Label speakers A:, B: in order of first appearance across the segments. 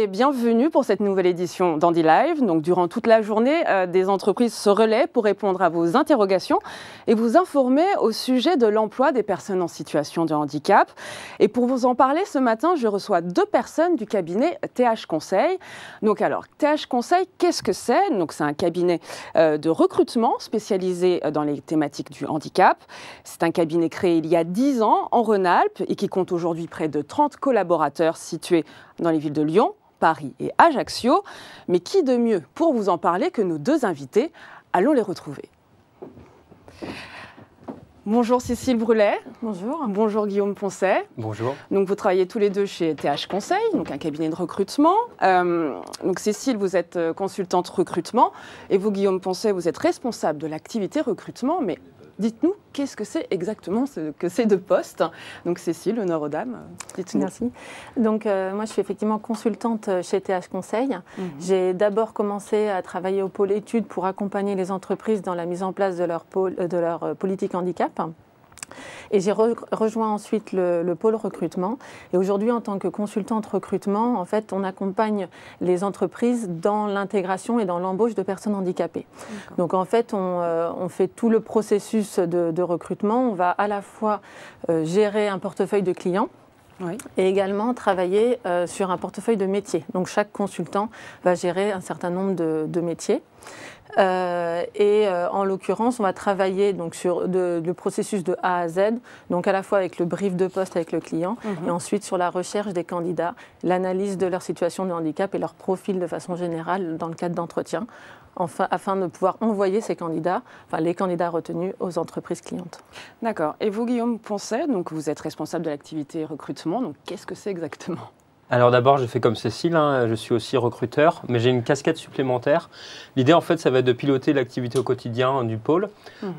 A: et bienvenue pour cette nouvelle édition d'Andy Live. Donc, durant toute la journée, des entreprises se relaient pour répondre à vos interrogations et vous informer au sujet de l'emploi des personnes en situation de handicap. Et pour vous en parler ce matin, je reçois deux personnes du cabinet TH Conseil. Donc alors, TH Conseil, qu'est-ce que c'est? Donc c'est un cabinet de recrutement spécialisé dans les thématiques du handicap. C'est un cabinet créé il y a 10 ans en Rhône-Alpes et qui compte aujourd'hui près de 30 collaborateurs situés dans les villes de Lyon, Paris et Ajaccio. Mais qui de mieux pour vous en parler que nos deux invités? Allons les retrouver. Bonjour Cécile Brulet.
B: Bonjour.
A: Bonjour Guillaume Poncet.
C: Bonjour.
A: Donc vous travaillez tous les deux chez TH Conseil, donc un cabinet de recrutement. Donc Cécile, vous êtes consultante recrutement et vous Guillaume Poncet, vous êtes responsable de l'activité recrutement. Mais dites-nous, qu'est-ce que c'est exactement que ces deux postes? Donc Cécile, honneur aux dames, dites-nous.
B: Merci. Donc moi je suis effectivement consultante chez TH Conseil. J'ai d'abord commencé à travailler au pôle études pour accompagner les entreprises dans la mise en place de leur politique handicap. Et j'ai rejoint ensuite le pôle recrutement. Et aujourd'hui, en tant que consultante recrutement, en fait, on accompagne les entreprises dans l'intégration et dans l'embauche de personnes handicapées. Donc en fait, on fait tout le processus de recrutement. On va à la fois gérer un portefeuille de clients, oui, et également travailler sur un portefeuille de métiers. Donc chaque consultant va gérer un certain nombre de métiers. En l'occurrence, on va travailler donc sur le processus de A à Z, donc à la fois avec le brief de poste avec le client et ensuite sur la recherche des candidats, l'analyse de leur situation de handicap et leur profil de façon générale dans le cadre d'entretien, afin de pouvoir envoyer ces candidats, les candidats retenus aux entreprises clientes.
A: D'accord. Et vous, Guillaume Poncet, donc vous êtes responsable de l'activité recrutement, donc qu'est-ce que c'est exactement?
C: Alors d'abord, je fais comme Cécile, je suis aussi recruteur, mais j'ai une casquette supplémentaire. L'idée, en fait, ça va être de piloter l'activité au quotidien du pôle,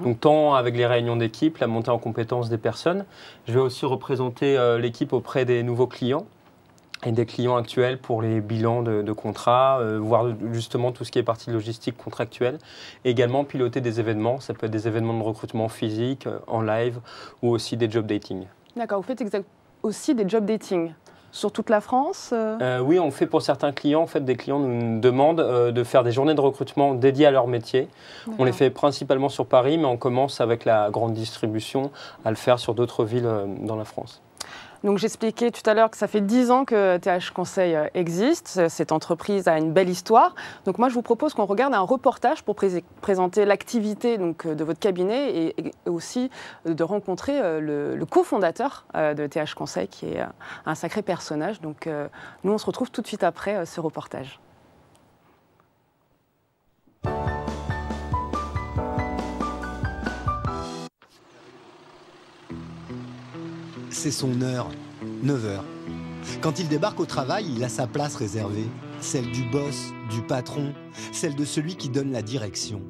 C: donc tant avec les réunions d'équipe, la montée en compétences des personnes. Je vais aussi représenter l'équipe auprès des nouveaux clients et des clients actuels pour les bilans de contrats, voir justement tout ce qui est partie logistique contractuelle, et également piloter des événements. Ça peut être des événements de recrutement physique, en live, ou aussi des job dating.
A: D'accord, vous faites aussi des job dating sur toute la France?
C: Oui, on fait pour certains clients. En fait, des clients nous demandent de faire des journées de recrutement dédiées à leur métier. On les fait principalement sur Paris, mais on commence avec la grande distribution à le faire sur d'autres villes dans la France.
A: Donc j'expliquais tout à l'heure que ça fait 10 ans que TH Conseil existe. Cette entreprise a une belle histoire. Donc moi, je vous propose qu'on regarde un reportage pour présenter l'activité de votre cabinet et aussi de rencontrer le cofondateur de TH Conseil, qui est un sacré personnage. Donc nous, on se retrouve tout de suite après ce reportage.
D: C'est son heure, 9 h. Quand il débarque au travail, il a sa place réservée, celle du boss, du patron, celle de celui qui donne la direction.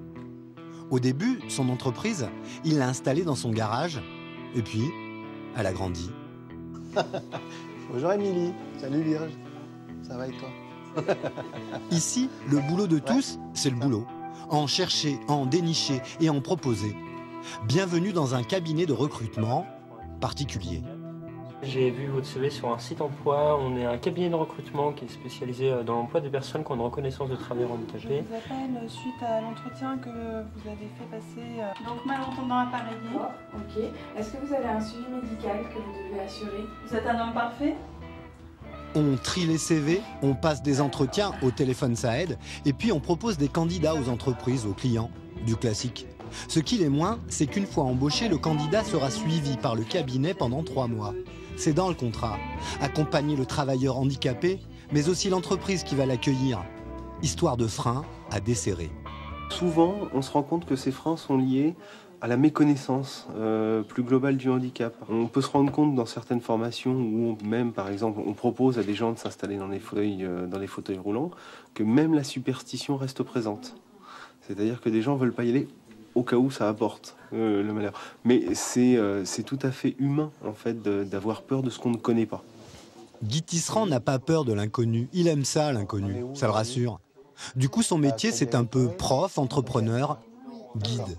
D: Au début, son entreprise, il l'a installée dans son garage, et puis, elle a grandi.
E: Bonjour Émilie, salut Vierge, ça va et toi?
D: Ici, le boulot de tous, c'est le boulot. En chercher, en dénicher et en proposer. Bienvenue dans un cabinet de recrutement particulier.
C: J'ai vu votre CV sur un site emploi. On est un cabinet de recrutement qui est spécialisé dans l'emploi des personnes qui ont une reconnaissance de travailleurs handicapés.
F: Je vous appelle suite à l'entretien que vous avez fait passer. Donc malentendant appareillé.
G: Oh, ok. Est-ce que vous avez un suivi médical que vous devez assurer?
F: Vous êtes un homme parfait?
D: On trie les CV, on passe des entretiens, au téléphone ça aide, et puis on propose des candidats aux entreprises, aux clients, du classique. Ce qu'il est moins, c'est qu'une fois embauché, le candidat sera suivi par le cabinet pendant 3 mois. C'est dans le contrat. Accompagner le travailleur handicapé, mais aussi l'entreprise qui va l'accueillir. Histoire de freins à desserrer.
H: Souvent, on se rend compte que ces freins sont liés à la méconnaissance plus globale du handicap. On peut se rendre compte dans certaines formations où même, par exemple, on propose à des gens de s'installer dans les fauteuils roulants, que même la superstition reste présente. C'est-à-dire que des gens ne veulent pas y aller au cas où ça apporte le malheur. Mais c'est tout à fait humain, en fait, d'avoir peur de ce qu'on ne connaît pas.
D: Guy Tisserand n'a pas peur de l'inconnu. Il aime ça, l'inconnu. Ça le rassure. Du coup, son métier, c'est un peu prof, entrepreneur, guide.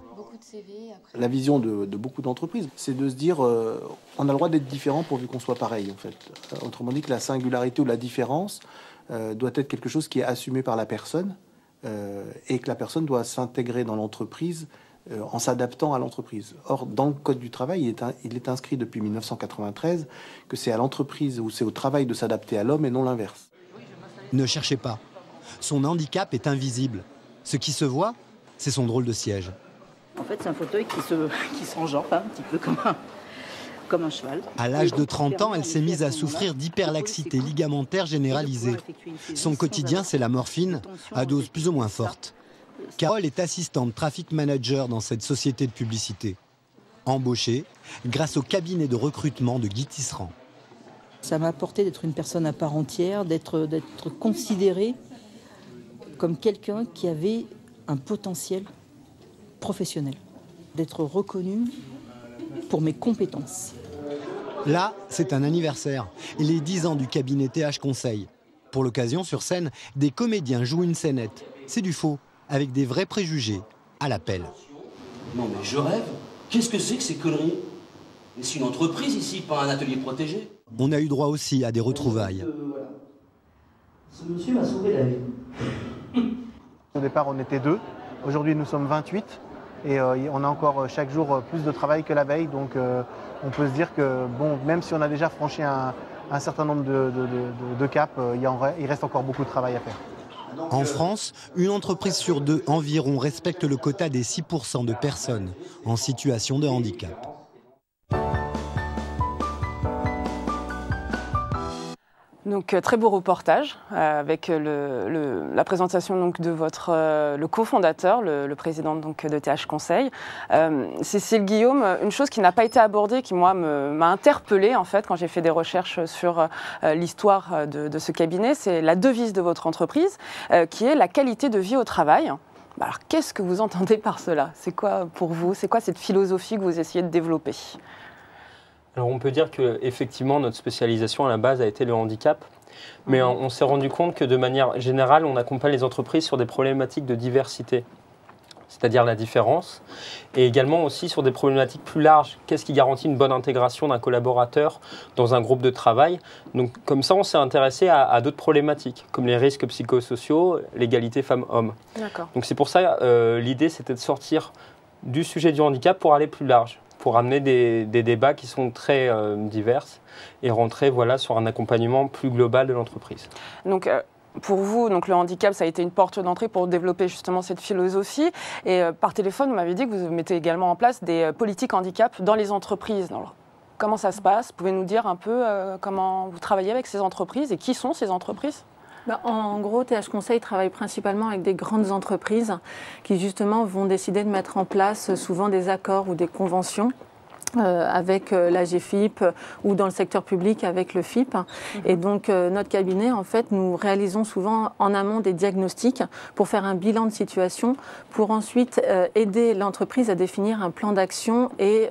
E: La vision de beaucoup d'entreprises, c'est de se dire on a le droit d'être différent pourvu qu'on soit pareil, en fait. Autrement dit, que la singularité ou la différence doit être quelque chose qui est assumé par la personne et que la personne doit s'intégrer dans l'entreprise en s'adaptant à l'entreprise. Or, dans le Code du travail, il est inscrit depuis 1993 que c'est à l'entreprise ou c'est au travail de s'adapter à l'homme et non l'inverse.
D: Ne cherchez pas. Son handicap est invisible. Ce qui se voit, c'est son drôle de siège.
I: En fait, c'est un fauteuil qui s'enjambe un petit peu comme un cheval.
D: À l'âge de 30 ans, elle s'est mise à souffrir d'hyperlaxité ligamentaire généralisée. Son quotidien, c'est la morphine, à dose plus ou moins forte. Carole est assistante traffic manager dans cette société de publicité. Embauchée grâce au cabinet de recrutement de Guy Tisserand.
I: Ça m'a apporté d'être une personne à part entière, d'être considérée comme quelqu'un qui avait un potentiel professionnel, d'être reconnue pour mes compétences.
D: Là, c'est un anniversaire, les 10 ans du cabinet TH Conseil. Pour l'occasion, sur scène, des comédiens jouent une scénette. C'est du faux, avec des vrais préjugés, à l'appel.
J: Non mais je rêve. Qu'est-ce que c'est que ces conneries? C'est une entreprise ici, pas un atelier protégé.
D: On a eu droit aussi à des retrouvailles.
J: Voilà. Ce monsieur m'a sauvé la vie.
E: Au départ, on était 2. Aujourd'hui, nous sommes 28. Et on a encore chaque jour plus de travail que la veille. Donc on peut se dire que bon, même si on a déjà franchi un certain nombre de caps, il reste encore beaucoup de travail à faire.
D: En France, une entreprise sur 2 environ respecte le quota des 6% de personnes en situation de handicap.
A: Donc très beau reportage avec la présentation donc, de le cofondateur, le président donc, de TH Conseil. Cécile Guillaume, une chose qui n'a pas été abordée, qui moi m'a interpellée en fait quand j'ai fait des recherches sur l'histoire de ce cabinet, c'est la devise de votre entreprise qui est la qualité de vie au travail. Alors qu'est-ce que vous entendez par cela? C'est quoi pour vous? C'est quoi cette philosophie que vous essayez de développer?
C: Alors on peut dire qu'effectivement notre spécialisation à la base a été le handicap, mais on s'est rendu compte que de manière générale on accompagne les entreprises sur des problématiques de diversité, c'est-à-dire la différence, et également aussi sur des problématiques plus larges. Qu'est-ce qui garantit une bonne intégration d'un collaborateur dans un groupe de travail? Donc comme ça on s'est intéressé à d'autres problématiques, comme les risques psychosociaux, l'égalité femmes-hommes. Donc c'est pour ça l'idée c'était de sortir du sujet du handicap pour aller plus large, pour amener des débats qui sont très divers et rentrer voilà, sur un accompagnement plus global de l'entreprise.
A: Donc, pour vous, donc, le handicap, ça a été une porte d'entrée pour développer justement cette philosophie. Et par téléphone, vous m'avez dit que vous mettez également en place des politiques handicap dans les entreprises. Alors, comment ça se passe? Vous pouvez nous dire un peu comment vous travaillez avec ces entreprises et qui sont ces entreprises?
B: En gros, TH Conseil travaille principalement avec des grandes entreprises qui justement vont décider de mettre en place souvent des accords ou des conventions avec la GFIP ou dans le secteur public avec le FIP. Et donc notre cabinet, en fait, nous réalisons souvent en amont des diagnostics pour faire un bilan de situation, pour ensuite aider l'entreprise à définir un plan d'action et,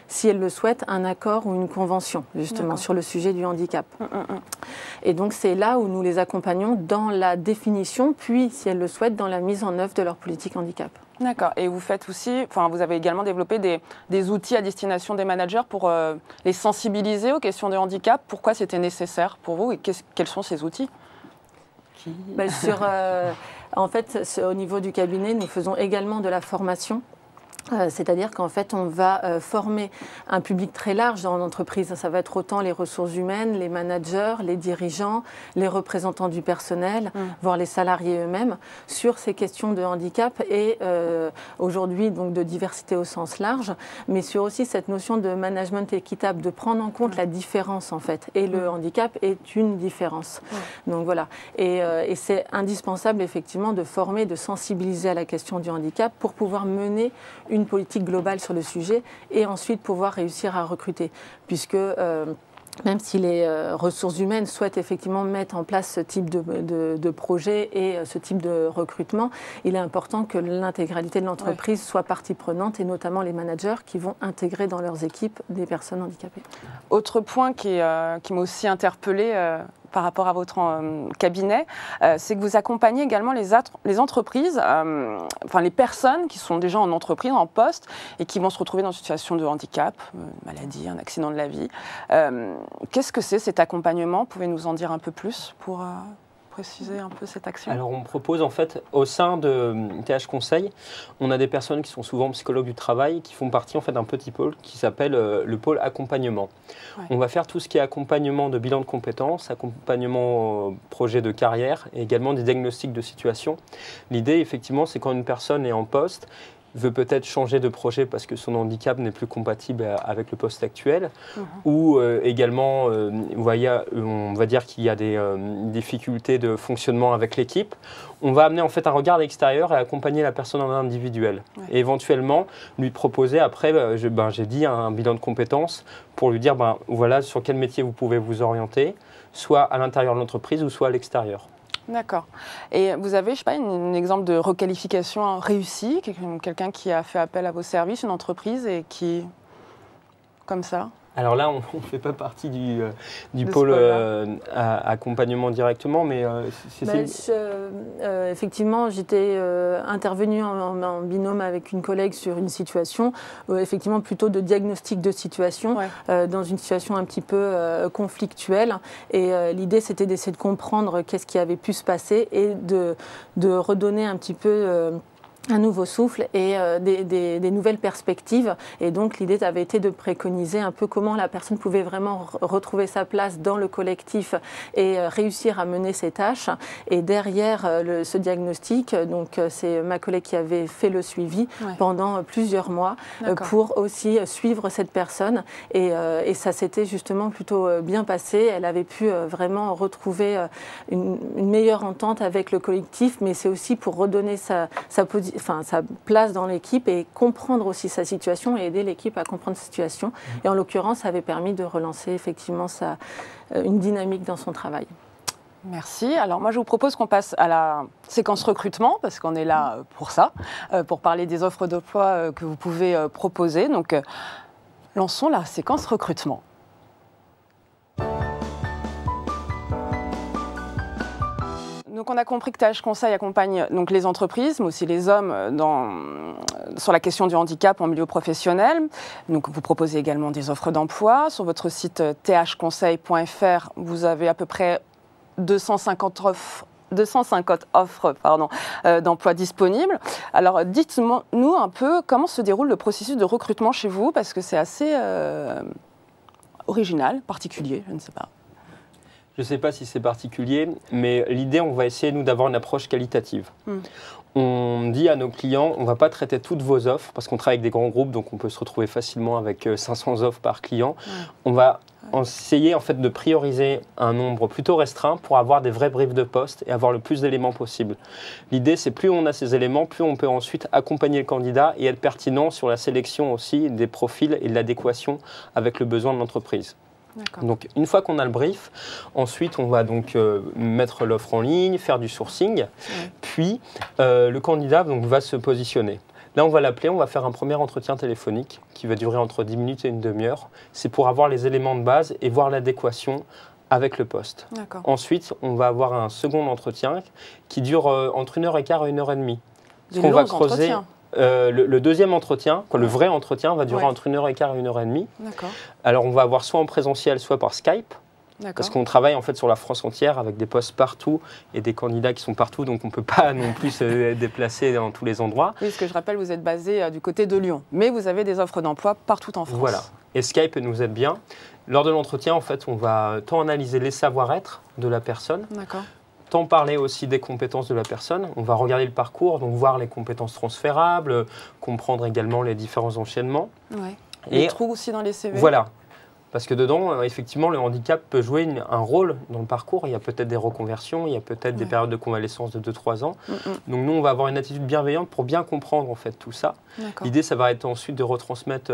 B: si elle le souhaite, un accord ou une convention, justement, sur le sujet du handicap. Et donc c'est là où nous les accompagnons dans la définition, puis, si elles le souhaitent, dans la mise en œuvre de leur politique handicap.
A: D'accord. Et vous faites aussi, vous avez également développé des outils à destination des managers pour les sensibiliser aux questions de handicap. Pourquoi c'était nécessaire pour vous et quels sont ces outils?
B: En fait, au niveau du cabinet, nous faisons également de la formation. C'est-à-dire qu'en fait, on va former un public très large dans l'entreprise. Ça va être autant les ressources humaines, les managers, les dirigeants, les représentants du personnel, voire les salariés eux-mêmes, sur ces questions de handicap et aujourd'hui donc de diversité au sens large, mais sur aussi cette notion de management équitable, de prendre en compte la différence en fait. Et le handicap est une différence. Donc voilà. Et c'est indispensable effectivement de former, de sensibiliser à la question du handicap pour pouvoir mener une politique globale sur le sujet et ensuite pouvoir réussir à recruter. Puisque même si les ressources humaines souhaitent effectivement mettre en place ce type de projet et ce type de recrutement, il est important que l'intégralité de l'entreprise soit partie prenante et notamment les managers qui vont intégrer dans leurs équipes des personnes handicapées.
A: Autre point qui m'a aussi interpellée par rapport à votre cabinet, c'est que vous accompagnez également les entreprises, les personnes qui sont déjà en entreprise, en poste, et qui vont se retrouver dans une situation de handicap, maladie, un accident de la vie. Qu'est-ce que c'est cet accompagnement? Vous pouvez nous en dire un peu plus pour préciser un peu cette action?
C: Alors on propose en fait au sein de TH Conseil, on a des personnes qui sont souvent psychologues du travail qui font partie en fait d'un petit pôle qui s'appelle le pôle accompagnement. Ouais. On va faire tout ce qui est accompagnement de bilan de compétences, accompagnement projet de carrière et également des diagnostics de situation. L'idée effectivement c'est quand une personne est en poste, veut peut-être changer de projet parce que son handicap n'est plus compatible avec le poste actuel, ou également, on va dire qu'il y a des difficultés de fonctionnement avec l'équipe. On va amener en fait un regard extérieur et accompagner la personne en individuel. Ouais. Et éventuellement, lui proposer après, j'ai dit, un bilan de compétences pour lui dire, voilà sur quel métier vous pouvez vous orienter, soit à l'intérieur de l'entreprise ou soit à l'extérieur.
A: D'accord. Et vous avez, je ne sais pas, un exemple de requalification réussie, quelqu'un qui a fait appel à vos services, une entreprise, et qui, comme ça?
C: Alors là, on ne fait pas partie du pôle accompagnement directement, mais
B: effectivement, j'étais intervenue en binôme avec une collègue sur une situation, effectivement plutôt de diagnostic de situation, dans une situation un petit peu conflictuelle. Et l'idée, c'était d'essayer de comprendre qu'est-ce qui avait pu se passer et de redonner un petit peu un nouveau souffle et des nouvelles perspectives. Et donc l'idée avait été de préconiser un peu comment la personne pouvait vraiment retrouver sa place dans le collectif et réussir à mener ses tâches. Et derrière ce diagnostic, donc c'est ma collègue qui avait fait le suivi pendant plusieurs mois pour aussi suivre cette personne. Et ça s'était justement plutôt bien passé. Elle avait pu vraiment retrouver une meilleure entente avec le collectif, mais c'est aussi pour redonner sa place dans l'équipe et comprendre aussi sa situation et aider l'équipe à comprendre sa situation. Et en l'occurrence, ça avait permis de relancer effectivement une dynamique dans son travail.
A: Merci. Alors moi, je vous propose qu'on passe à la séquence recrutement, parce qu'on est là pour ça, pour parler des offres d'emploi que vous pouvez proposer. Donc, lançons la séquence recrutement. Donc on a compris que TH Conseil accompagne donc les entreprises, mais aussi les hommes sur la question du handicap en milieu professionnel. Donc vous proposez également des offres d'emploi. Sur votre site thconseil.fr, vous avez à peu près 250 offres d'emploi disponibles. Alors dites-nous un peu comment se déroule le processus de recrutement chez vous, parce que c'est assez original, particulier, je ne sais pas.
C: Je ne sais pas si c'est particulier, mais l'idée, on va essayer, nous, d'avoir une approche qualitative. On dit à nos clients, on ne va pas traiter toutes vos offres, parce qu'on travaille avec des grands groupes, donc on peut se retrouver facilement avec 500 offres par client. On va essayer en fait, de prioriser un nombre plutôt restreint pour avoir des vrais briefs de poste et avoir le plus d'éléments possible. L'idée, c'est plus on a ces éléments, plus on peut ensuite accompagner le candidat et être pertinent sur la sélection aussi des profils et de l'adéquation avec le besoin de l'entreprise. Donc une fois qu'on a le brief, ensuite on va donc mettre l'offre en ligne, faire du sourcing, puis le candidat donc, va se positionner. Là on va l'appeler, on va faire un premier entretien téléphonique qui va durer entre 10 minutes et une demi-heure. C'est pour avoir les éléments de base et voir l'adéquation avec le poste. Ensuite on va avoir un second entretien qui dure entre 1h15 et 1h30.
A: On va creuser.
C: Le deuxième entretien, le vrai entretien, va durer entre 1h15 et 1h30. Alors, on va avoir soit en présentiel, soit par Skype. Parce qu'on travaille en fait sur la France entière avec des postes partout et des candidats qui sont partout, donc on ne peut pas non plus se déplacer dans tous les endroits.
A: Oui, parce que je rappelle, vous êtes basé du côté de Lyon, mais vous avez des offres d'emploi partout en France.
C: Voilà. Et Skype nous aide bien. Lors de l'entretien, en fait, on va tant analyser les savoir-être de la personne. Tant parler aussi des compétences de la personne. On va regarder le parcours, donc voir les compétences transférables, comprendre également les différents enchaînements.
A: Les trous aussi dans les CV.
C: Voilà. Parce que dedans, effectivement, le handicap peut jouer un rôle dans le parcours. Il y a peut-être des reconversions, il y a peut-être des périodes de convalescence de 2-3 ans. Donc nous, on va avoir une attitude bienveillante pour bien comprendre en fait tout ça. L'idée, ça va être ensuite de retransmettre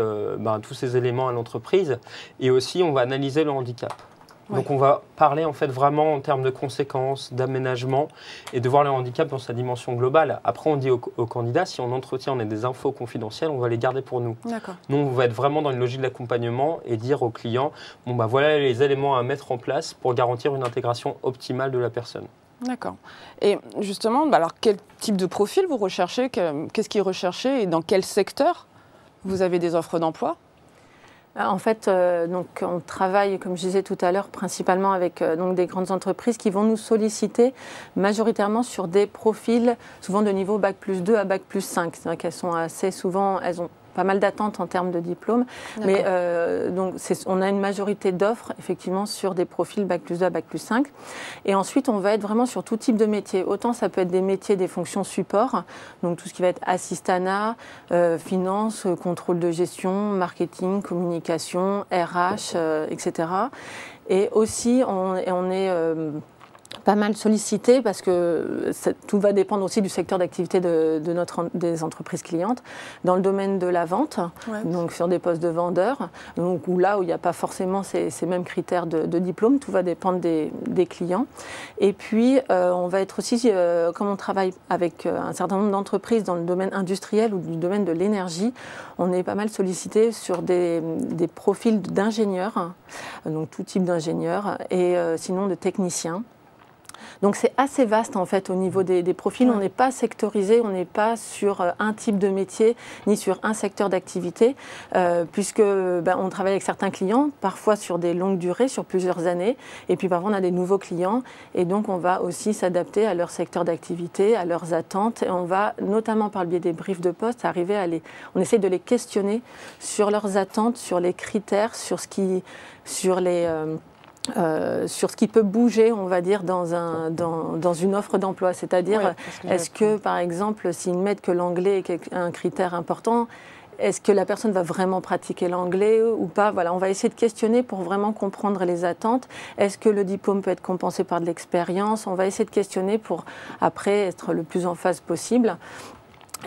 C: tous ces éléments à l'entreprise. Et aussi, on va analyser le handicap. Donc on va parler en fait vraiment en termes de conséquences, d'aménagement et de voir le handicap dans sa dimension globale. Après on dit aux candidats, si en entretien on a des infos confidentielles, on va les garder pour nous. Nous on va être vraiment dans une logique d'accompagnement et dire aux clients, bon bah voilà les éléments à mettre en place pour garantir une intégration optimale de la personne.
A: D'accord. Et justement, alors quel type de profil vous recherchez? Qu'est-ce qui est recherché et dans quel secteur vous avez des offres d'emploi?
B: En fait, donc, on travaille, comme je disais tout à l'heure, principalement avec donc des grandes entreprises qui vont nous solliciter majoritairement sur des profils, souvent de niveau Bac+2 à Bac+5. C'est-à-dire qu'elles sont assez souvent, elles ont pas mal d'attentes en termes de diplôme, mais donc on a une majorité d'offres effectivement sur des profils Bac+2 à Bac+5. Et ensuite, on va être vraiment sur tout type de métier. Autant ça peut être des métiers, des fonctions support, donc tout ce qui va être assistanat, finance, contrôle de gestion, marketing, communication, RH, etc. Et aussi, on est pas mal sollicité parce que tout va dépendre aussi du secteur d'activité des entreprises clientes. Dans le domaine de la vente, donc sur des postes de vendeurs, donc où là où il n'y a pas forcément ces mêmes critères de diplôme, tout va dépendre des clients. Et puis on va être aussi, comme on travaille avec un certain nombre d'entreprises dans le domaine industriel ou du domaine de l'énergie, on est pas mal sollicité sur des profils d'ingénieurs, donc tout type d'ingénieurs, et sinon de techniciens. Donc c'est assez vaste en fait au niveau des profils. On n'est pas sectorisé, on n'est pas sur un type de métier ni sur un secteur d'activité, puisque on travaille avec certains clients, parfois sur des longues durées, sur plusieurs années, et puis parfois on a des nouveaux clients, et donc on va aussi s'adapter à leur secteur d'activité, à leurs attentes, et on va notamment par le biais des briefs de poste arriver à on essaie de les questionner sur leurs attentes, sur les critères, sur ce qui peut bouger, on va dire, dans une offre d'emploi. C'est-à-dire, est-ce que, par exemple, s'ils mettent que l'anglais est un critère important, est-ce que la personne va vraiment pratiquer l'anglais ou pas? Voilà, on va essayer de questionner pour vraiment comprendre les attentes. Est-ce que le diplôme peut être compensé par de l'expérience? On va essayer de questionner pour, après, être le plus en phase possible.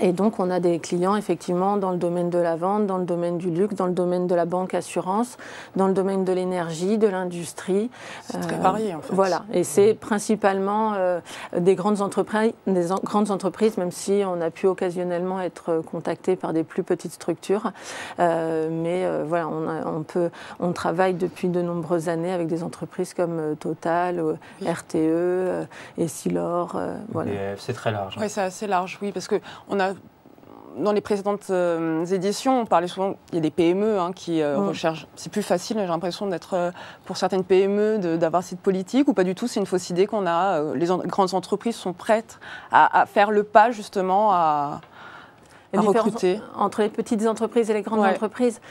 B: Et donc, on a des clients, effectivement, dans le domaine de la vente, dans le domaine du luxe, dans le domaine de la banque assurance, dans le domaine de l'énergie, de l'industrie.
A: C'est très varié, en fait.
B: Voilà. Et c'est principalement des grandes entreprises, même si on a pu occasionnellement être contacté par des plus petites structures. Mais voilà, on travaille depuis de nombreuses années avec des entreprises comme Total, RTE, Essilor. Voilà.
C: C'est très large.
A: Oui, c'est assez large, oui, parce qu'on a dans les précédentes éditions, on parlait souvent, il y a des PME qui recherchent, c'est plus facile, j'ai l'impression d'être, pour certaines PME, d'avoir cette politique, ou pas du tout, c'est une fausse idée qu'on a, les grandes entreprises sont prêtes à faire le pas justement à recruter.
B: Entre les petites entreprises et les grandes entreprises,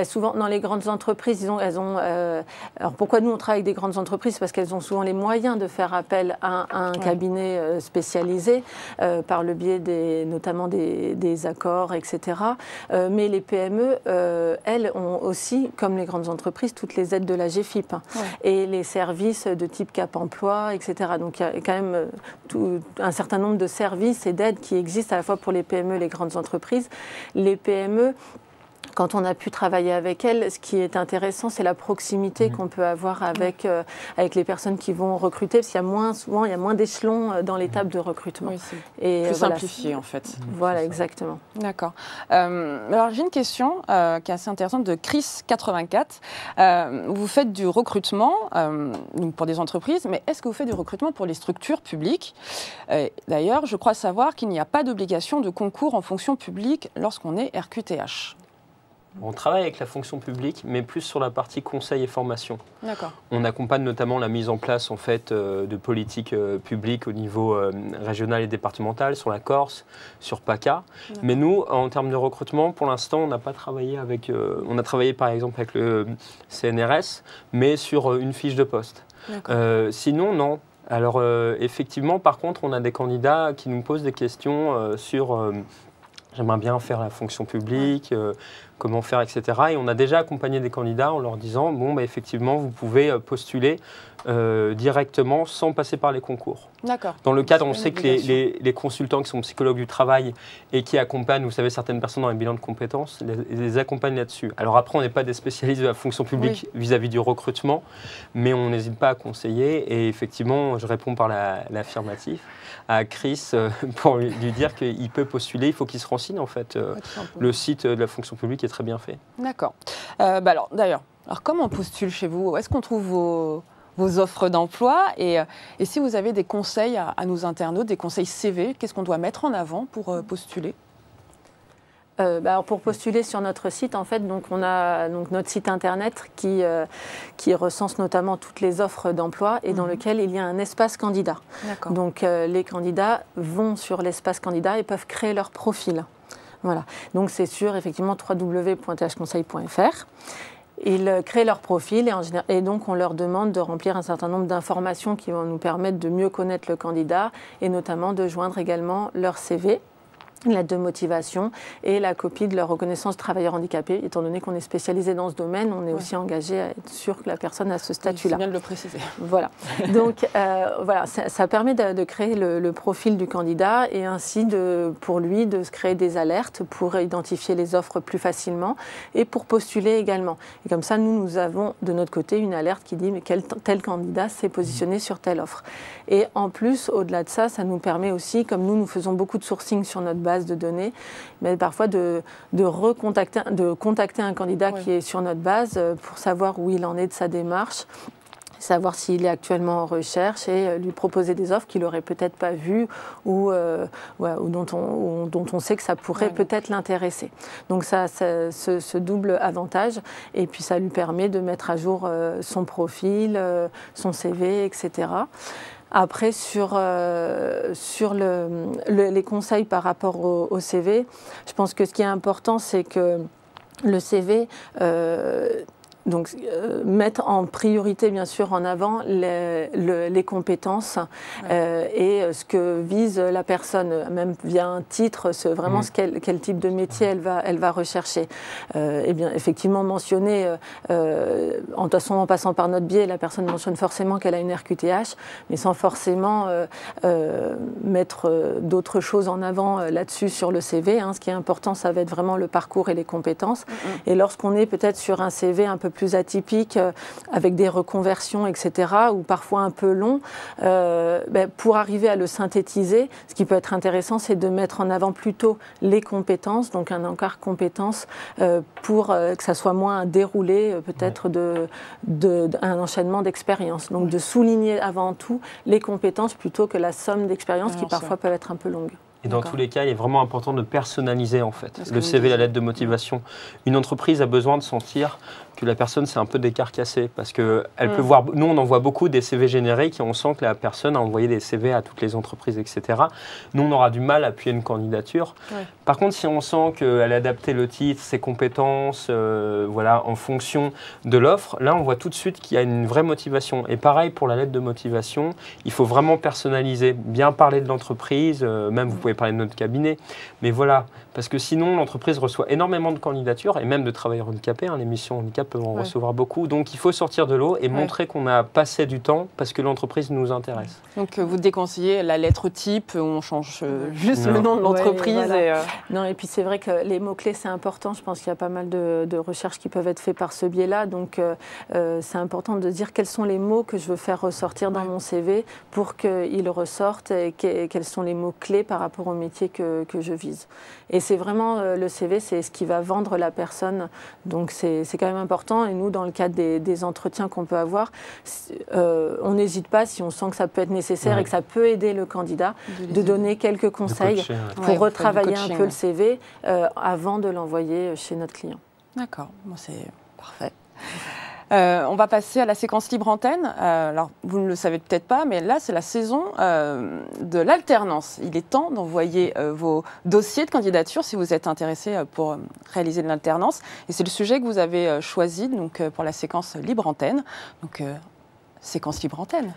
B: souvent dans les grandes entreprises, elles ont alors pourquoi nous on travaille avec des grandes entreprises? Parce qu'elles ont souvent les moyens de faire appel à un cabinet spécialisé par le biais notamment des accords, etc. Mais les PME, elles ont aussi, comme les grandes entreprises, toutes les aides de la GFIP et les services de type Cap Emploi, etc. Donc il y a quand même un certain nombre de services et d'aides qui existent à la fois pour les PME et les grandes entreprises. Les PME, quand on a pu travailler avec elles, ce qui est intéressant, c'est la proximité qu'on peut avoir avec les personnes qui vont recruter, parce qu'il y a moins d'échelons dans l'étape de recrutement.
A: Oui, c'est plus simplifié, en fait.
B: Voilà, exactement.
A: D'accord. Alors, j'ai une question qui est assez intéressante de Chris84. Vous faites du recrutement donc pour des entreprises, mais est-ce que vous faites du recrutement pour les structures publiques? D'ailleurs, je crois savoir qu'il n'y a pas d'obligation de concours en fonction publique lorsqu'on est RQTH.
C: On travaille avec la fonction publique, mais plus sur la partie conseil et formation.
A: D'accord.
C: On accompagne notamment la mise en place en fait, de politiques publiques au niveau régional et départemental, sur la Corse, sur PACA. Mais nous, en termes de recrutement, pour l'instant, on n'a pas travaillé avec... on a travaillé par exemple avec le CNRS, mais sur une fiche de poste. Sinon, non. Alors effectivement, par contre, on a des candidats qui nous posent des questions sur... J'aimerais bien faire la fonction publique, comment faire, etc. Et on a déjà accompagné des candidats en leur disant, effectivement, vous pouvez postuler directement sans passer par les concours.
A: D'accord.
C: Dans le cadre, on sait que les consultants qui sont psychologues du travail et qui accompagnent, vous savez, certaines personnes dans les bilans de compétences, les accompagnent là-dessus. Alors après, on n'est pas des spécialistes de la fonction publique vis-à-vis du recrutement, mais on n'hésite pas à conseiller. Et effectivement, je réponds par l'affirmatif à Chris pour lui dire qu'il peut postuler, il faut qu'il se renseigne en fait. Le site de la fonction publique est très bien fait.
A: D'accord. Alors comment on postule chez vous? Où est-ce qu'on trouve vos offres d'emploi et si vous avez des conseils à nos internautes, des conseils CV, qu'est-ce qu'on doit mettre en avant pour postuler?
B: Alors pour postuler sur notre site, en fait, donc on a donc notre site internet qui recense notamment toutes les offres d'emploi et dans lequel il y a un espace candidat. Donc les candidats vont sur l'espace candidat et peuvent créer leur profil. Voilà. Donc c'est sur effectivement www.thconseil.fr. Ils créent leur profil et donc on leur demande de remplir un certain nombre d'informations qui vont nous permettre de mieux connaître le candidat et notamment de joindre également leur CV. Une lettre de motivation et la copie de leur reconnaissance travailleur handicapé. Étant donné qu'on est spécialisé dans ce domaine, on est aussi engagé à être sûr que la personne a ce statut-là.
A: C'est bien de le préciser.
B: Voilà. Donc, voilà, ça permet de créer le profil du candidat et ainsi, pour lui, de se créer des alertes pour identifier les offres plus facilement et pour postuler également. Et comme ça, nous avons de notre côté une alerte qui dit mais tel candidat s'est positionné sur telle offre. Et en plus, au-delà de ça, ça nous permet aussi, comme nous faisons beaucoup de sourcing sur notre base de données, mais parfois de contacter un candidat qui est sur notre base pour savoir où il en est de sa démarche, savoir s'il est actuellement en recherche et lui proposer des offres qu'il n'aurait peut-être pas vues ou dont on sait que ça pourrait peut-être l'intéresser. Donc ça, ce double avantage et puis ça lui permet de mettre à jour son profil, son CV, etc. Après, sur les conseils par rapport au CV, je pense que ce qui est important, c'est que le CV mettre en priorité, bien sûr, en avant les compétences et ce que vise la personne, même via un titre, vraiment quel type de métier elle va rechercher. Et bien, effectivement, mentionner, en passant par notre biais, la personne mentionne forcément qu'elle a une RQTH, mais sans forcément mettre d'autres choses en avant là-dessus sur le CV. Ce qui est important, ça va être vraiment le parcours et les compétences. Et lorsqu'on est peut-être sur un CV un peu plus atypique, avec des reconversions, etc., ou parfois un peu long, pour arriver à le synthétiser, ce qui peut être intéressant, c'est de mettre en avant plutôt les compétences, donc un encart compétences, pour que ça soit moins un déroulé, peut-être un enchaînement d'expériences. Donc de souligner avant tout les compétences plutôt que la somme d'expériences qui parfois peuvent être un peu longues.
C: Et dans tous les cas, il est vraiment important de personnaliser en fait le CV, la lettre de motivation. Une entreprise a besoin de sentir que la personne c'est un peu décarcassée parce que elle peut voir. Nous, on envoie beaucoup des CV génériques et on sent que la personne a envoyé des CV à toutes les entreprises, etc. Nous, on aura du mal à appuyer une candidature. Par contre, si on sent qu'elle a adapté le titre, ses compétences, en fonction de l'offre, là, on voit tout de suite qu'il y a une vraie motivation. Et pareil pour la lettre de motivation, il faut vraiment personnaliser, bien parler de l'entreprise, même vous pouvez parler de notre cabinet, mais voilà, parce que sinon l'entreprise reçoit énormément de candidatures et même de travailleurs handicapés, les missions handicap peuvent en recevoir beaucoup, donc il faut sortir de l'eau et montrer qu'on a passé du temps parce que l'entreprise nous intéresse.
A: Donc vous déconseillez la lettre type où on change juste le nom de l'entreprise.
B: Non, et puis c'est vrai que les mots-clés c'est important, je pense qu'il y a pas mal de recherches qui peuvent être faites par ce biais-là, donc c'est important de dire quels sont les mots que je veux faire ressortir dans mon CV pour qu'ils ressortent et quels sont les mots-clés par rapport au métier que je vise. Et c'est vraiment le CV, c'est ce qui va vendre la personne, donc c'est quand même important. Et nous, dans le cadre des entretiens qu'on peut avoir, on n'hésite pas, si on sent que ça peut être nécessaire et que ça peut aider le candidat, de donner quelques conseils pour retravailler un peu le CV avant de l'envoyer chez notre client.
A: D'accord, c'est parfait. On va passer à la séquence libre antenne. Alors, vous ne le savez peut-être pas, mais là, c'est la saison de l'alternance. Il est temps d'envoyer vos dossiers de candidature si vous êtes intéressé pour réaliser de l'alternance. Et c'est le sujet que vous avez choisi donc, pour la séquence libre antenne. Donc, séquence libre antenne.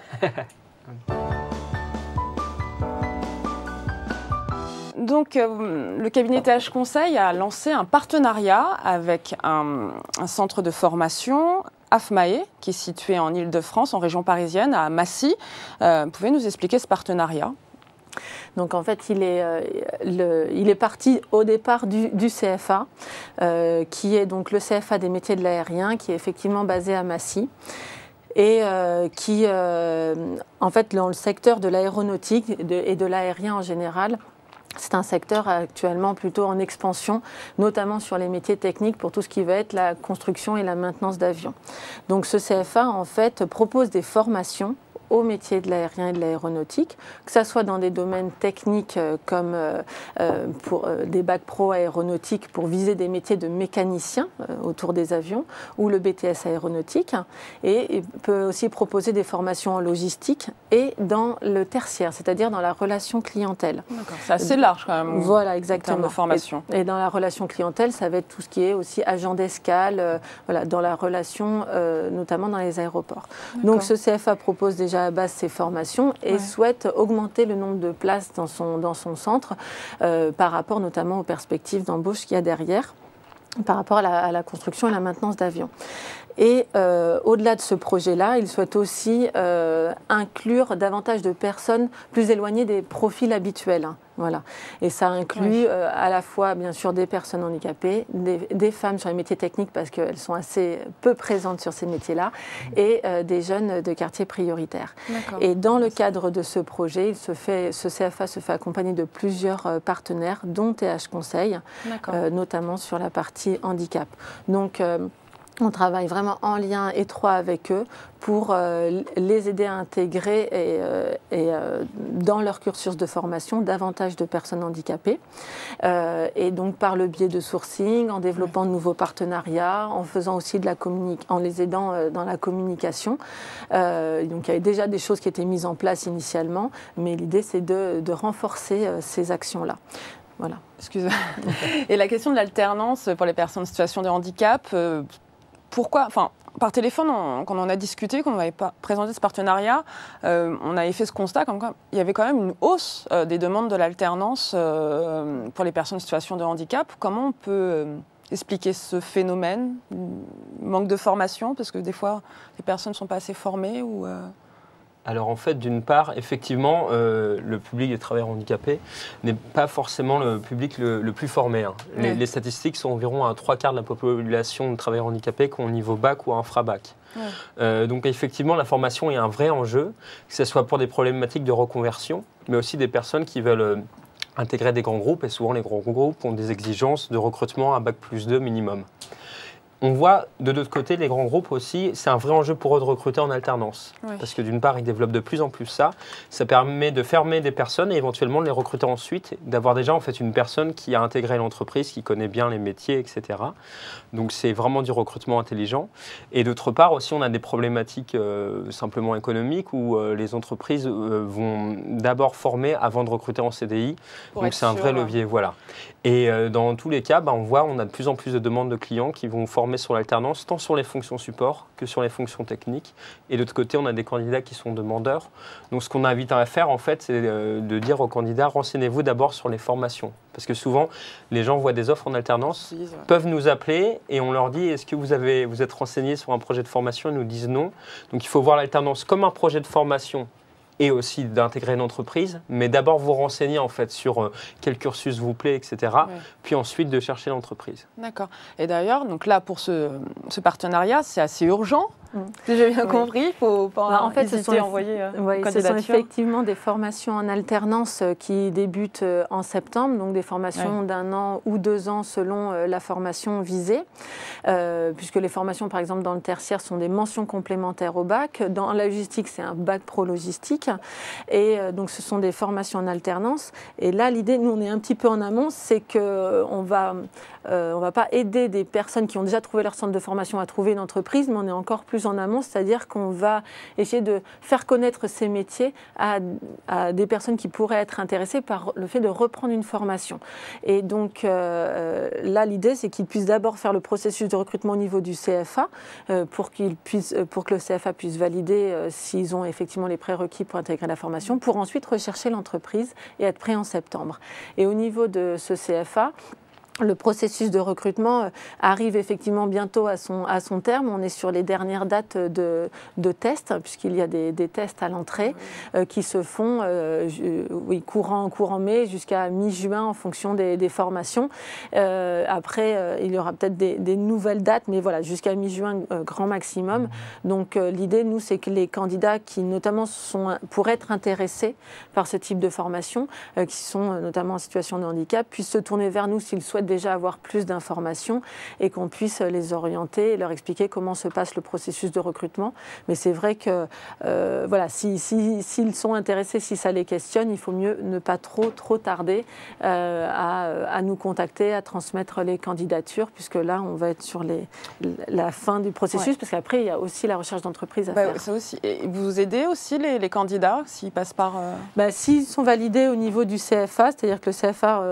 A: Donc, le cabinet TH Conseil a lancé un partenariat avec un centre de formation, AFMAE, qui est situé en Île-de-France, en région parisienne, à Massy. Vous pouvez nous expliquer ce partenariat ?
B: Donc en fait, il est parti au départ du CFA, qui est donc le CFA des métiers de l'aérien, qui est effectivement basé à Massy. Et qui, en fait, dans le secteur de l'aéronautique et de l'aérien en général, c'est un secteur actuellement plutôt en expansion, notamment sur les métiers techniques pour tout ce qui va être la construction et la maintenance d'avions. Donc ce CFA, en fait, propose des formations aux métiers de l'aérien et de l'aéronautique, que ce soit dans des domaines techniques comme pour des bacs pro aéronautiques pour viser des métiers de mécanicien autour des avions, ou le BTS aéronautique, et il peut aussi proposer des formations en logistique et dans le tertiaire, c'est-à-dire dans la relation clientèle.
A: C'est assez large quand même.
B: Voilà, exactement.
A: En termes de formation.
B: Et dans la relation clientèle, ça va être tout ce qui est aussi agent d'escale, voilà, dans la relation, notamment dans les aéroports. Donc ce CFA propose déjà à base ces formations et souhaite augmenter le nombre de places dans son centre par rapport notamment aux perspectives d'embauche qu'il y a derrière, par rapport à la construction et la maintenance d'avions. Et au-delà de ce projet-là, il souhaite aussi inclure davantage de personnes plus éloignées des profils habituels. Voilà. Et ça inclut à la fois, bien sûr, des personnes handicapées, des femmes sur les métiers techniques parce qu'elles sont assez peu présentes sur ces métiers-là, et des jeunes de quartiers prioritaires. Et dans le cadre de ce projet, ce CFA se fait accompagner de plusieurs partenaires, dont TH Conseil, notamment sur la partie handicap. Donc, on travaille vraiment en lien étroit avec eux pour les aider à intégrer dans leur cursus de formation davantage de personnes handicapées. Et donc par le biais de sourcing, en développant de nouveaux partenariats, en faisant aussi en les aidant dans la communication. Donc il y avait déjà des choses qui étaient mises en place initialement, mais l'idée c'est de renforcer ces actions-là. Voilà.
A: Excusez-moi. Et la question de l'alternance pour les personnes en situation de handicap, pourquoi, enfin, par téléphone, quand on a discuté, quand on avait présenté ce partenariat, on avait fait ce constat comme quoi il y avait quand même une hausse des demandes de l'alternance pour les personnes en situation de handicap. Comment on peut expliquer ce phénomène? Manque de formation, parce que des fois, les personnes ne sont pas assez formées ou
C: Alors en fait, d'une part, effectivement, le public des travailleurs handicapés n'est pas forcément le public le plus formé. Hein. Les statistiques sont environ à 3/4 de la population de travailleurs handicapés qui ont niveau bac ou infra-bac. Donc effectivement, la formation est un vrai enjeu, que ce soit pour des problématiques de reconversion, mais aussi des personnes qui veulent intégrer des grands groupes, et souvent les grands groupes ont des exigences de recrutement à bac+2 minimum. On voit de l'autre côté, les grands groupes aussi, c'est un vrai enjeu pour eux de recruter en alternance. Parce que d'une part, ils développent de plus en plus ça. Ça permet de fermer des personnes et éventuellement de les recruter ensuite, d'avoir déjà en fait une personne qui a intégré l'entreprise, qui connaît bien les métiers, etc. Donc c'est vraiment du recrutement intelligent. Et d'autre part aussi, on a des problématiques simplement économiques où les entreprises vont d'abord former avant de recruter en CDI. Donc c'est un vrai levier, voilà. Et dans tous les cas, on a de plus en plus de demandes de clients qui vont former sur l'alternance, tant sur les fonctions support que sur les fonctions techniques. Et de l'autre côté, on a des candidats qui sont demandeurs. Donc ce qu'on invite à faire, en fait, c'est de dire aux candidats, renseignez-vous d'abord sur les formations. Parce que souvent, les gens voient des offres en alternance, peuvent nous appeler et on leur dit, est-ce que vous êtes renseigné sur un projet de formation? Ils nous disent non. Donc il faut voir l'alternance comme un projet de formation et aussi d'intégrer une entreprise, mais d'abord vous renseigner en fait sur quel cursus vous plaît, etc. Puis ensuite de chercher l'entreprise.
A: D'accord. Et d'ailleurs, donc là pour ce partenariat, c'est assez urgent. Si j'ai bien compris, il ne faut pas
B: en fait,
A: hésiter à envoyer
B: ce sont effectivement des formations en alternance qui débutent en septembre, donc des formations d'1 an ou 2 ans selon la formation visée, puisque les formations, par exemple, dans le tertiaire sont des mentions complémentaires au bac. Dans la logistique, c'est un bac pro logistique. Et donc, ce sont des formations en alternance. Et là, l'idée, nous, on est un petit peu en amont, c'est qu'on va pas aider des personnes qui ont déjà trouvé leur centre de formation à trouver une entreprise, mais on est encore plus en amont, c'est-à-dire qu'on va essayer de faire connaître ces métiers à des personnes qui pourraient être intéressées par le fait de reprendre une formation. Et donc là, l'idée, c'est qu'ils puissent d'abord faire le processus de recrutement au niveau du CFA pour que le CFA puisse valider s'ils ont effectivement les prérequis pour intégrer la formation, pour ensuite rechercher l'entreprise et être prêt en septembre. Et au niveau de ce CFA, le processus de recrutement arrive effectivement bientôt à son terme. On est sur les dernières dates de tests, puisqu'il y a des tests à l'entrée qui se font courant mai jusqu'à mi-juin en fonction des formations. Après, il y aura peut-être des nouvelles dates, mais voilà, jusqu'à mi-juin, grand maximum. Donc l'idée, nous, c'est que les candidats qui notamment pourraient être intéressés par ce type de formation, qui sont notamment en situation de handicap, puissent se tourner vers nous s'ils souhaitent déjà avoir plus d'informations et qu'on puisse les orienter et leur expliquer comment se passe le processus de recrutement. Mais c'est vrai que voilà, s'ils sont intéressés, si ça les questionne, il faut mieux ne pas trop tarder à nous contacter, à transmettre les candidatures, puisque là, on va être sur la fin du processus, parce qu'après, il y a aussi la recherche d'entreprise à faire. Ça
A: aussi. Et vous aidez aussi les candidats s'ils passent par...
B: S'ils sont validés au niveau du CFA, c'est-à-dire que le CFA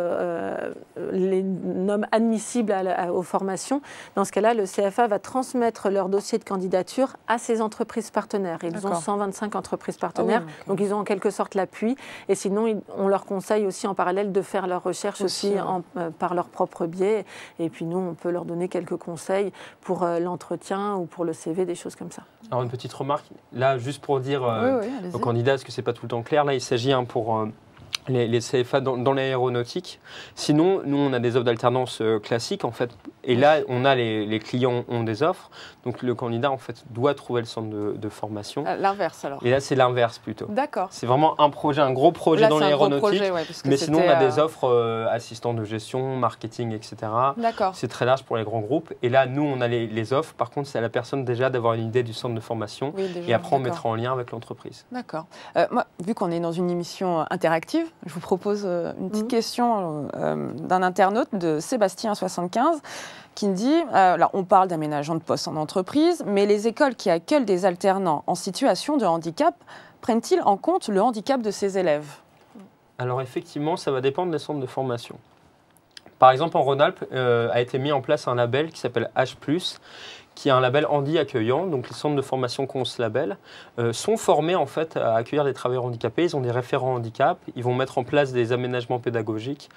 B: les nomme admissibles aux formations, dans ce cas-là, le CFA va transmettre leur dossier de candidature à ces entreprises partenaires. Ils ont 125 entreprises partenaires, donc ils ont en quelque sorte l'appui. Et sinon, on leur conseille aussi en parallèle de faire leur recherche aussi par leur propre biais. Et puis nous, on peut leur donner quelques conseils pour l'entretien ou pour le CV, des choses comme ça.
C: Alors une petite remarque, là juste pour dire aux candidats, parce que c'est pas tout le temps clair, là il s'agit pour les CFA dans l'aéronautique. Sinon, nous on a des offres d'alternance classiques en fait, et là on a les clients ont des offres, donc le candidat en fait doit trouver le centre de formation.
A: L'inverse alors.
C: Et là c'est l'inverse plutôt.
A: D'accord.
C: C'est vraiment un projet, un gros projet
A: là,
C: dans l'aéronautique, mais sinon on a des offres assistants de gestion, marketing, etc.
A: D'accord.
C: C'est très large pour les grands groupes, et là nous on a les offres, par contre c'est à la personne déjà d'avoir une idée du centre de formation, et après on mettra en lien avec l'entreprise.
A: D'accord. Moi, vu qu'on est dans une émission interactive, je vous propose une petite question d'un internaute de Sébastien75 qui me dit, là, on parle d'aménagement de poste en entreprise, mais les écoles qui accueillent des alternants en situation de handicap prennent-ils en compte le handicap de ces élèves?
C: Alors effectivement, ça va dépendre des centres de formation. Par exemple, en Rhône-Alpes, a été mis en place un label qui s'appelle H+, qui est un label handi accueillant. Donc les centres de formation qui ont ce label sont formés en fait à accueillir des travailleurs handicapés. Ils ont des référents handicap. Ils vont mettre en place des aménagements pédagogiques,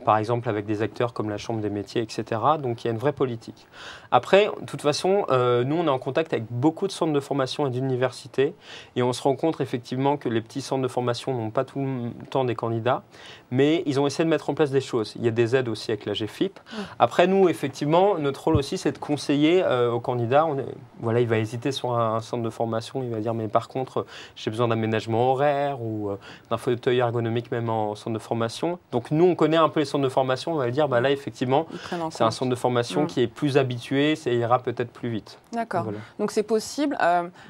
C: par exemple avec des acteurs comme la Chambre des métiers, etc. Donc il y a une vraie politique. Après, de toute façon, nous on est en contact avec beaucoup de centres de formation et d'universités, et on se rend compte effectivement que les petits centres de formation n'ont pas tout le temps des candidats, mais ils ont essayé de mettre en place des choses. Il y a des aides aussi avec la GFIP. Après, nous, effectivement, notre rôle aussi, c'est de conseiller au candidat. Voilà, il va hésiter sur un centre de formation, il va dire, mais par contre, j'ai besoin d'aménagement horaire ou d'un fauteuil ergonomique même en centre de formation. Donc nous, on connaît un peu les centres de formation, on va dire, bah là, effectivement, c'est un centre de formation qui est plus habitué, ça ira peut-être plus vite.
A: D'accord. Voilà. Donc c'est possible,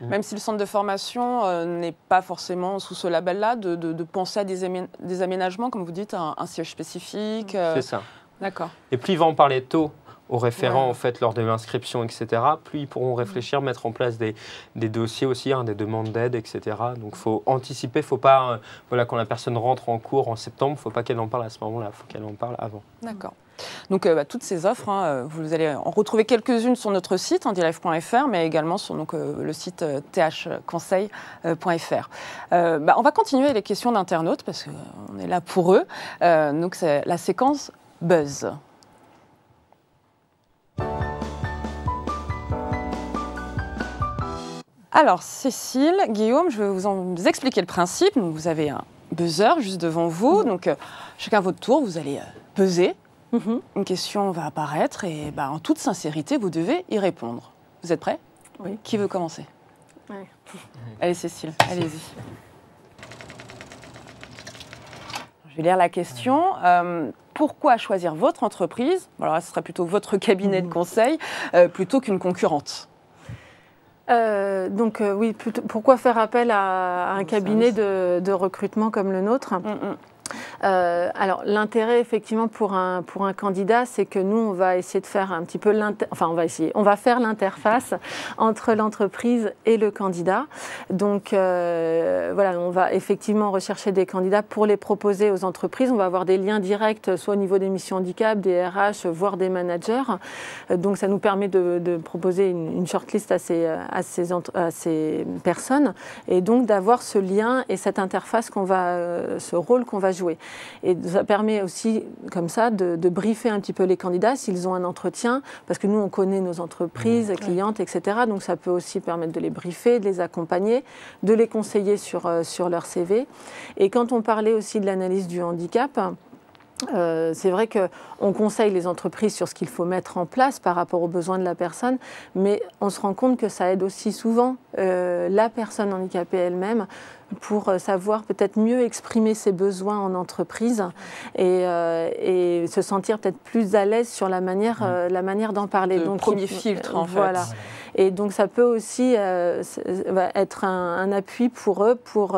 A: même si le centre de formation n'est pas forcément sous ce label-là, de penser à des aménagements, comme vous dites, un siège spécifique.
C: C'est ça.
A: D'accord.
C: Et plus il va en parler tôt aux référents en fait, lors de l'inscription, etc., plus ils pourront réfléchir, mettre en place des dossiers aussi, des demandes d'aide, etc. Donc il faut anticiper, il ne faut pas, voilà, quand la personne rentre en cours en septembre, il ne faut pas qu'elle en parle à ce moment-là, il faut qu'elle en parle avant.
A: D'accord. Donc toutes ces offres, vous allez en retrouver quelques-unes sur notre site, handilife.fr, mais également sur le site thconseil.fr. On va continuer les questions d'internautes, parce qu'on est là pour eux. Donc c'est la séquence Buzz. Alors, Cécile, Guillaume, je vais vous expliquer le principe. Donc, vous avez un buzzer juste devant vous. Donc, chacun à votre tour, vous allez buzzer. Une question va apparaître et en toute sincérité, vous devez y répondre. Vous êtes prêts?
B: Oui.
A: Qui veut commencer? Allez, Cécile, allez-y. Je vais lire la question. Pourquoi choisir votre entreprise? Alors là, ce sera plutôt votre cabinet de conseil plutôt qu'une concurrente?
B: Oui, pourquoi faire appel à un cabinet de recrutement comme le nôtre? Alors l'intérêt effectivement pour un candidat, c'est que nous on va essayer de faire un petit peu on va faire l'interface entre l'entreprise et le candidat. Donc voilà, on va effectivement rechercher des candidats pour les proposer aux entreprises. On va avoir des liens directs, soit au niveau des missions handicap, des RH, voire des managers. Donc ça nous permet de proposer une shortlist à ces personnes, et donc d'avoir ce lien et cette interface ce rôle qu'on va jouer. Et ça permet aussi, comme ça, de briefer un petit peu les candidats s'ils ont un entretien, parce que nous, on connaît nos entreprises, clientes, etc. Donc ça peut aussi permettre de les briefer, de les accompagner, de les conseiller sur leur CV. Et quand on parlait aussi de l'analyse du handicap, c'est vrai qu'on conseille les entreprises sur ce qu'il faut mettre en place par rapport aux besoins de la personne, mais on se rend compte que ça aide aussi souvent la personne handicapée elle-même pour savoir peut-être mieux exprimer ses besoins en entreprise et se sentir peut-être plus à l'aise sur la manière d'en parler.
A: Le premier filtre, en fait.
B: Voilà. Et donc ça peut aussi être un appui pour eux, pour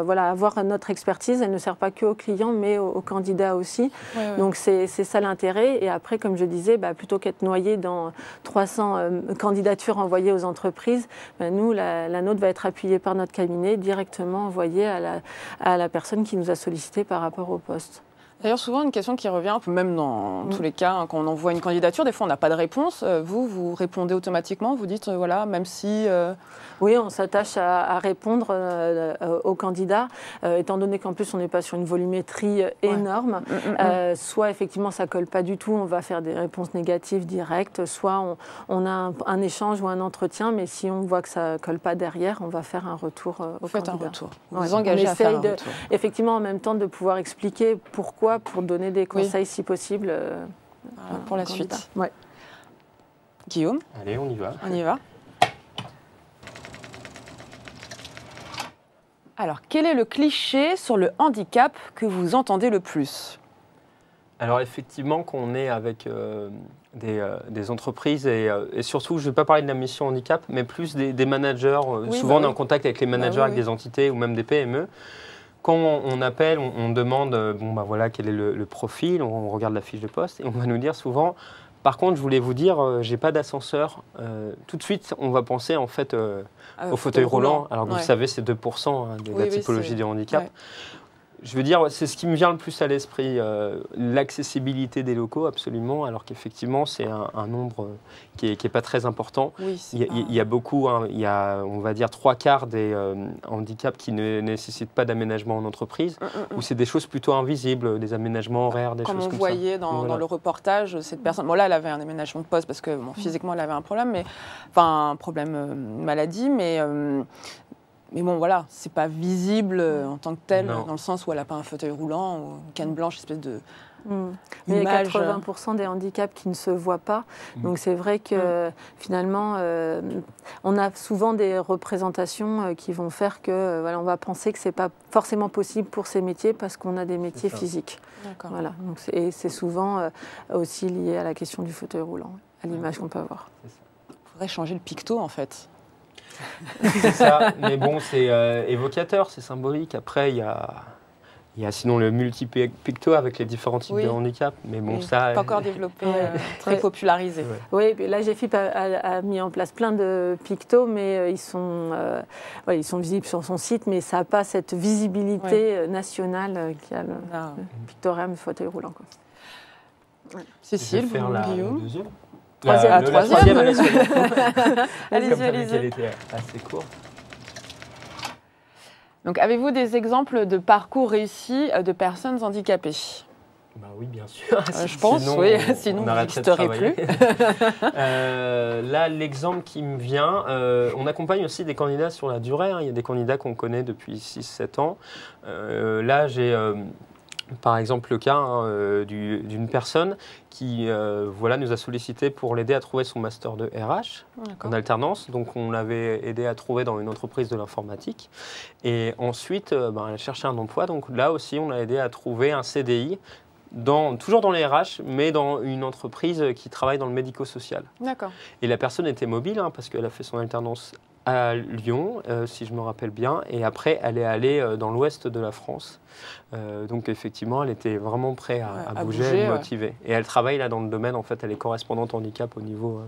B: voilà, avoir notre expertise. Elle ne sert pas que aux clients, mais aux candidats aussi. Ouais. Donc c'est ça l'intérêt. Et après, comme je disais, plutôt qu'être noyé dans 300 candidatures envoyées aux entreprises, nous, la nôtre va être appuyée par notre cabinet, directement envoyée à la personne qui nous a sollicité par rapport au poste.
A: D'ailleurs, souvent, une question qui revient, même dans tous les cas, quand on envoie une candidature, des fois, on n'a pas de réponse. Vous répondez automatiquement, vous dites, voilà, même si...
B: Oui, on s'attache à répondre aux candidats, étant donné qu'en plus, on n'est pas sur une volumétrie énorme. Soit, effectivement, ça ne colle pas du tout, on va faire des réponses négatives directes, soit on a un échange ou un entretien, mais si on voit que ça ne colle pas derrière, on va faire un retour au candidat.
A: Un retour. Vous vous engagez à faire un retour.
B: Effectivement, en même temps, de pouvoir expliquer pourquoi, pour donner des conseils si possible
A: pour la suite.
B: Ouais.
A: Guillaume?
C: Allez, on y va.
A: On y va. Alors, quel est le cliché sur le handicap que vous entendez le plus?
C: Alors effectivement, quand on est avec des entreprises et surtout, je ne vais pas parler de la mission handicap, mais plus des managers. Souvent, on est en contact avec les managers, avec des entités ou même des PME. Quand on appelle, on demande voilà, quel est le profil, on regarde la fiche de poste et on va nous dire souvent, par contre, je voulais vous dire, j'ai pas d'ascenseur. Tout de suite, on va penser en fait au fauteuil roulant, alors que vous savez, c'est 2% de la typologie du handicap. Je veux dire, c'est ce qui me vient le plus à l'esprit, l'accessibilité des locaux, absolument, alors qu'effectivement, c'est un nombre qui est pas très important.
A: Oui,
C: il y a beaucoup, il y a, on va dire, 3/4 des handicaps qui ne nécessitent pas d'aménagement en entreprise, ou c'est des choses plutôt invisibles, des aménagements horaires, des choses comme ça.
A: Comme on voyait dans le reportage, cette personne, bon là, elle avait un aménagement de poste parce que physiquement, elle avait un problème, un problème maladie, mais bon, voilà, c'est pas visible en tant que tel, dans le sens où elle n'a pas un fauteuil roulant ou une canne blanche, espèce de
B: Il y a 80% des handicaps qui ne se voient pas. Donc c'est vrai que finalement, on a souvent des représentations qui vont faire que voilà, on va penser que c'est pas forcément possible pour ces métiers parce qu'on a des métiers physiques. Voilà. Donc c'est souvent aussi lié à la question du fauteuil roulant, à l'image qu'on peut avoir.
A: Il faudrait changer le picto en fait.
C: C'est ça, mais bon, c'est évocateur, c'est symbolique. Après, il y a sinon le multi-picto avec les différents types de handicap. Mais bon, ça...
A: Pas encore développé, très popularisé.
B: Oui, la GFIP a mis en place plein de pictos, mais ils sont visibles sur son site, mais ça n'a pas cette visibilité nationale qu'il y a le pictogramme fauteuil roulant.
A: Cécile, Guillaume.
C: Troisième.
A: Allez-y.
C: Elle était assez courte.
A: Donc, avez-vous des exemples de parcours réussis de personnes handicapées?
C: Oui, bien sûr.
A: Je pense, sinon on n'existerait plus.
C: Là, l'exemple qui me vient, on accompagne aussi des candidats sur la durée. Il y a des candidats qu'on connaît depuis 6-7 ans. Là, j'ai... par exemple, le cas d'une personne qui nous a sollicité pour l'aider à trouver son master de RH en alternance. Donc, on l'avait aidé à trouver dans une entreprise de l'informatique. Et ensuite, elle a cherché un emploi. Donc là aussi, on l'a aidé à trouver un CDI, toujours dans les RH, mais dans une entreprise qui travaille dans le médico-social.
A: D'accord.
C: Et la personne était mobile parce qu'elle a fait son alternance à Lyon, si je me rappelle bien, et après elle est allée dans l'ouest de la France. Donc effectivement, elle était vraiment prête à bouger, motivée. Et elle travaille là dans le domaine, en fait, elle est correspondante handicap au niveau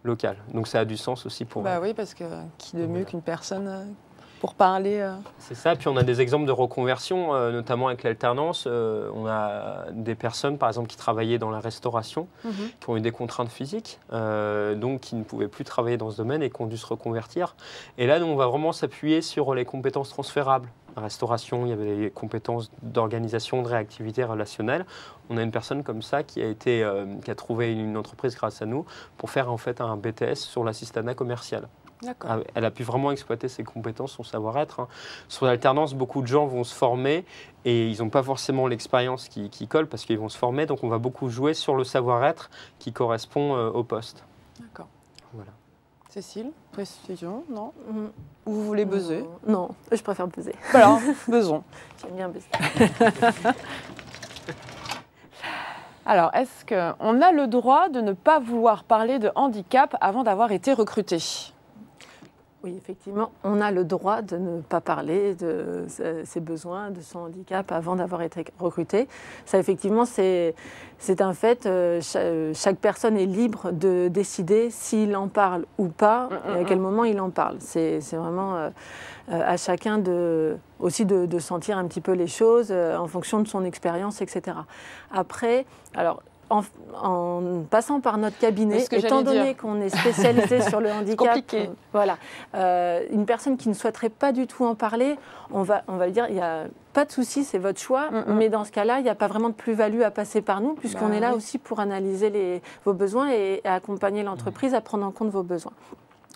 C: local. Donc ça a du sens aussi pour elle.
A: Oui, parce que qui de mieux qu'une personne pour parler
C: C'est ça, et puis on a des exemples de reconversion, notamment avec l'alternance. On a des personnes, par exemple, qui travaillaient dans la restauration, qui ont eu des contraintes physiques, donc qui ne pouvaient plus travailler dans ce domaine et qui ont dû se reconvertir. Et là, nous, on va vraiment s'appuyer sur les compétences transférables. La restauration, il y avait des compétences d'organisation, de réactivité relationnelle. On a une personne comme ça qui a trouvé une entreprise grâce à nous pour faire en fait un BTS sur l'assistanat commercial. Elle a pu vraiment exploiter ses compétences, son savoir-être. Hein. Sur l'alternance, beaucoup de gens vont se former et ils n'ont pas forcément l'expérience qui colle parce qu'ils vont se former. Donc on va beaucoup jouer sur le savoir-être qui correspond au poste.
A: D'accord.
C: Voilà.
A: Cécile, précision, non? Ou vous voulez buzzer?
B: Non, je préfère buzzer.
A: Voilà, buzzons.
B: J'aime bien buzzer.
A: Alors, est-ce qu'on a le droit de ne pas vouloir parler de handicap avant d'avoir été recruté?
B: Oui, effectivement, on a le droit de ne pas parler de ses besoins, de son handicap avant d'avoir été recruté. Ça, effectivement, c'est un fait. Chaque personne est libre de décider s'il en parle ou pas et à quel moment il en parle. C'est vraiment à chacun aussi de sentir un petit peu les choses en fonction de son expérience, etc. Après, alors, en passant par notre cabinet, étant donné qu'on est spécialisé sur le handicap, voilà, une personne qui ne souhaiterait pas du tout en parler, on va lui dire, il n'y a pas de souci, c'est votre choix, mais dans ce cas-là, il n'y a pas vraiment de plus-value à passer par nous, puisqu'on est là aussi pour analyser vos besoins et accompagner l'entreprise à prendre en compte vos besoins.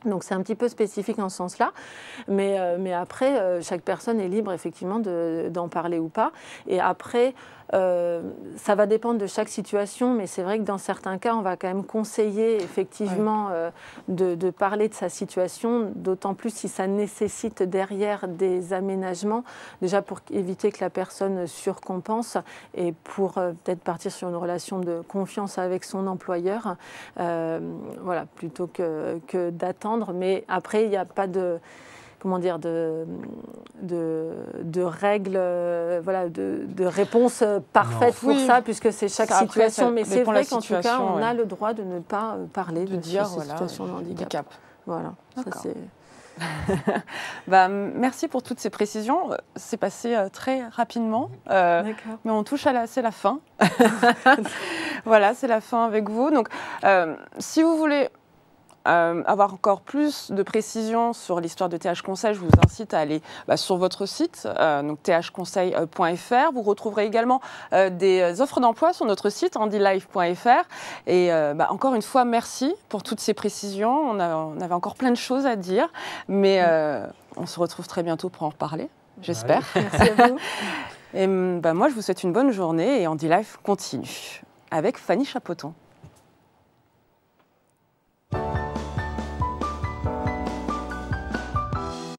B: Donc c'est un petit peu spécifique en ce sens-là, mais après, chaque personne est libre effectivement d'en parler ou pas. Et après, ça va dépendre de chaque situation, mais c'est vrai que dans certains cas, on va quand même conseiller effectivement de parler de sa situation, d'autant plus si ça nécessite derrière des aménagements, déjà pour éviter que la personne surcompense et pour peut-être partir sur une relation de confiance avec son employeur, voilà, plutôt que d'attendre. Mais après, il n'y a pas de... comment dire, de règles, voilà, de réponses parfaites pour ça, puisque c'est chaque situation. Mais c'est vrai qu'en tout cas, on a le droit de ne pas parler de dire ces situations de handicap. Voilà, ça c'est...
A: merci pour toutes ces précisions. C'est passé très rapidement, mais on touche c'est la fin. Voilà, c'est la fin avec vous. Donc, si vous voulez avoir encore plus de précisions sur l'histoire de TH Conseil, je vous incite à aller sur votre site, donc thconseil.fr. Vous retrouverez également des offres d'emploi sur notre site, handylife.fr. Et encore une fois, merci pour toutes ces précisions. On avait encore plein de choses à dire, mais on se retrouve très bientôt pour en reparler, j'espère.
B: Merci à vous.
A: Et moi, je vous souhaite une bonne journée et Handy Life continue avec Fanny Chapoton.